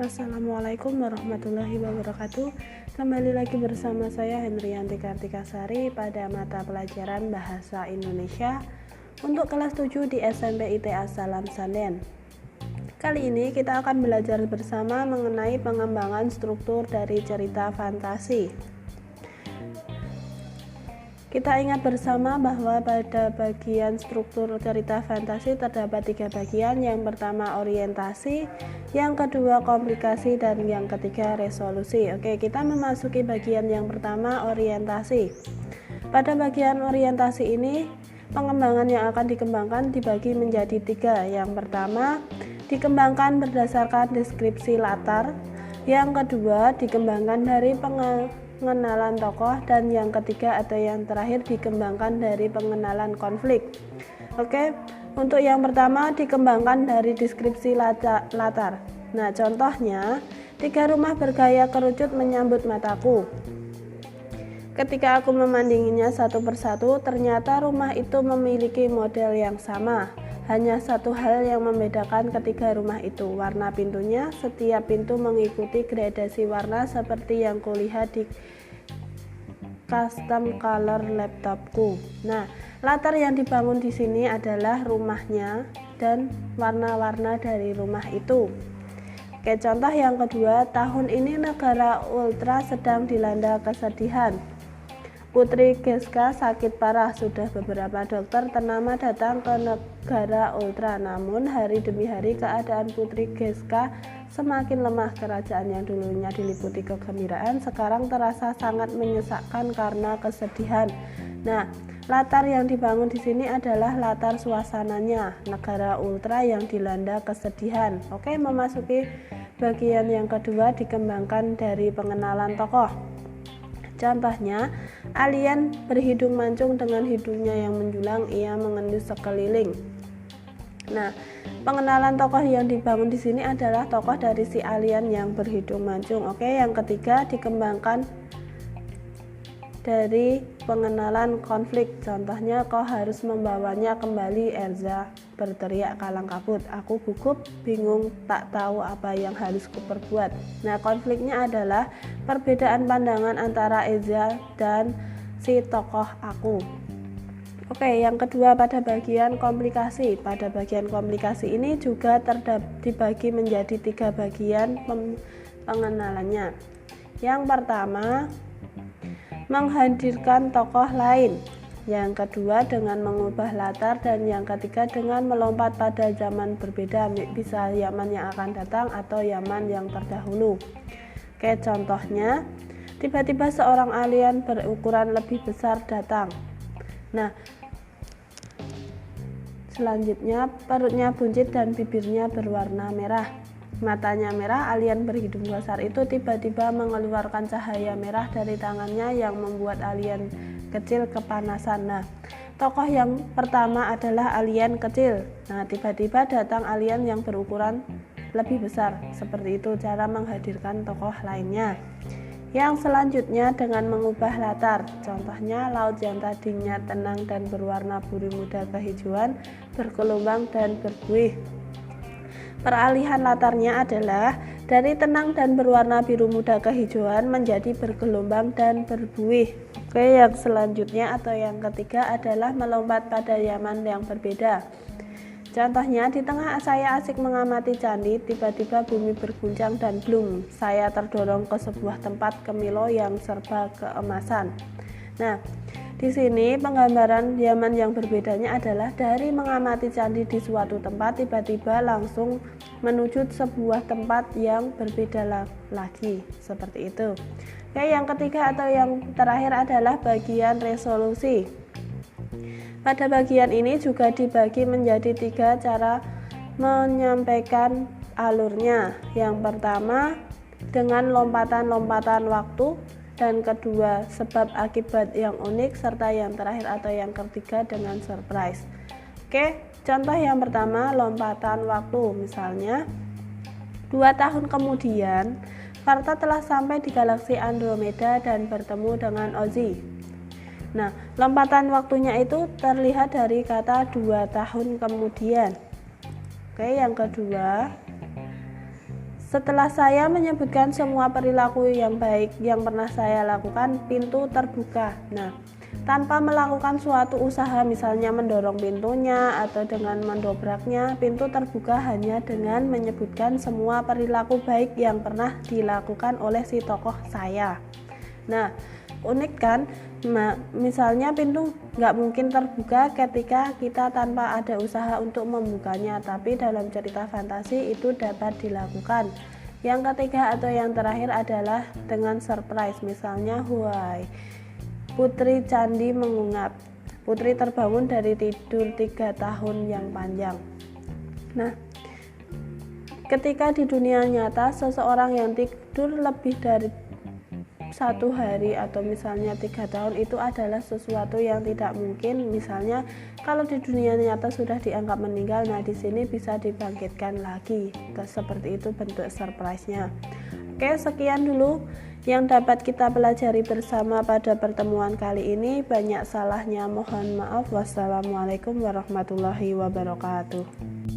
Assalamualaikum warahmatullahi wabarakatuh. Kembali lagi bersama saya Hendriyanti Kartikasari pada mata pelajaran Bahasa Indonesia untuk kelas 7 di SMP ITA Salam Sanden. Kali ini kita akan belajar bersama mengenai pengembangan struktur dari cerita fantasi. Kita ingat bersama bahwa pada bagian struktur cerita fantasi terdapat 3 bagian. Yang pertama orientasi, yang kedua komplikasi, dan yang ketiga resolusi. Oke, kita memasuki bagian yang pertama, orientasi. Pada bagian orientasi ini, pengembangan yang akan dikembangkan dibagi menjadi 3. Yang pertama, dikembangkan berdasarkan deskripsi latar. Yang kedua, dikembangkan dari pengenalan tokoh, dan yang ketiga atau yang terakhir dikembangkan dari pengenalan konflik. Oke, untuk yang pertama dikembangkan dari deskripsi latar. Nah, contohnya 3 rumah bergaya kerucut menyambut mataku. Ketika aku memandanginya satu persatu, ternyata rumah itu memiliki model yang sama. Hanya satu hal yang membedakan ketiga rumah itu, warna pintunya. Setiap pintu mengikuti gradasi warna seperti yang kulihat di custom color laptopku. Nah, latar yang dibangun di sini adalah rumahnya dan warna-warna dari rumah itu. Oke, contoh yang kedua, tahun ini negara ultra sedang dilanda kesedihan. Putri Geska sakit parah, sudah beberapa dokter ternama datang ke negara ultra. Namun hari demi hari keadaan Putri Geska semakin lemah. Kerajaan yang dulunya diliputi kegembiraan sekarang terasa sangat menyesakkan karena kesedihan. Nah, latar yang dibangun di sini adalah latar suasananya, negara ultra yang dilanda kesedihan. Oke, memasuki bagian yang kedua, dikembangkan dari pengenalan tokoh. Contohnya, alien berhidung mancung dengan hidungnya yang menjulang, ia mengendus sekeliling. Nah, pengenalan tokoh yang dibangun di sini adalah tokoh dari si alien yang berhidung mancung. Oke, yang ketiga dikembangkan dari pengenalan konflik. Contohnya, kau harus membawanya kembali, Elsa berteriak kalang kabut. Aku gugup, bingung, tak tahu apa yang harus kuperbuat. Nah, konfliknya adalah perbedaan pandangan antara Elsa dan si tokoh aku. Oke, yang kedua pada bagian komplikasi. Pada bagian komplikasi ini juga dibagi menjadi 3 bagian pengenalannya. Yang pertama, menghadirkan tokoh lain. Yang kedua dengan mengubah latar, dan yang ketiga dengan melompat pada zaman berbeda, bisa zaman yang akan datang atau zaman yang terdahulu. Oke, contohnya tiba-tiba seorang alien berukuran lebih besar datang. Nah, selanjutnya perutnya buncit dan bibirnya berwarna merah. Matanya merah, alien berhidung besar itu tiba-tiba mengeluarkan cahaya merah dari tangannya yang membuat alien kecil kepanasan. Nah, tokoh yang pertama adalah alien kecil. Nah, tiba-tiba datang alien yang berukuran lebih besar. Seperti itu cara menghadirkan tokoh lainnya. Yang selanjutnya dengan mengubah latar. Contohnya, laut yang tadinya tenang dan berwarna biru muda kehijauan bergelombang dan berbuih. Peralihan latarnya adalah dari tenang dan berwarna biru muda kehijauan menjadi bergelombang dan berbuih. Oke, yang selanjutnya atau yang ketiga adalah melompat pada zaman yang berbeda. Contohnya, di tengah saya asik mengamati candi, tiba-tiba bumi berguncang dan blum. Saya terdorong ke sebuah tempat kemilo yang serba keemasan. Nah, di sini penggambaran zaman yang berbedanya adalah dari mengamati candi di suatu tempat tiba-tiba langsung menuju sebuah tempat yang berbeda lagi, seperti itu. Oke, yang ketiga atau yang terakhir adalah bagian resolusi. Pada bagian ini juga dibagi menjadi 3 cara menyampaikan alurnya. Yang pertama dengan lompatan-lompatan waktu, dan kedua sebab akibat yang unik, serta yang terakhir atau yang ketiga dengan surprise. Oke, contoh yang pertama lompatan waktu. Misalnya 2 tahun kemudian Varta telah sampai di galaksi Andromeda dan bertemu dengan Ozzy. Nah, lompatan waktunya itu terlihat dari kata 2 tahun kemudian. Oke, yang kedua Setelah saya menyebutkan semua perilaku yang baik yang pernah saya lakukan, pintu terbuka. Nah, tanpa melakukan suatu usaha, misalnya mendorong pintunya atau dengan mendobraknya, pintu terbuka hanya dengan menyebutkan semua perilaku baik yang pernah dilakukan oleh si tokoh saya. Nah, unik kan? Misalnya pintu nggak mungkin terbuka ketika kita tanpa ada usaha untuk membukanya, tapi dalam cerita fantasi itu dapat dilakukan. Yang ketiga atau yang terakhir adalah dengan surprise. Misalnya, Huai, putri candi mengungap, putri terbangun dari tidur 3 tahun yang panjang. Nah, ketika di dunia nyata seseorang yang tidur lebih dari 1 hari atau misalnya 3 tahun itu adalah sesuatu yang tidak mungkin. Misalnya kalau di dunia nyata sudah dianggap meninggal, nah di sini bisa dibangkitkan lagi. Seperti itu bentuk surprise-nya. Oke, sekian dulu yang dapat kita pelajari bersama pada pertemuan kali ini. Banyak salahnya mohon maaf. Wassalamualaikum warahmatullahi wabarakatuh.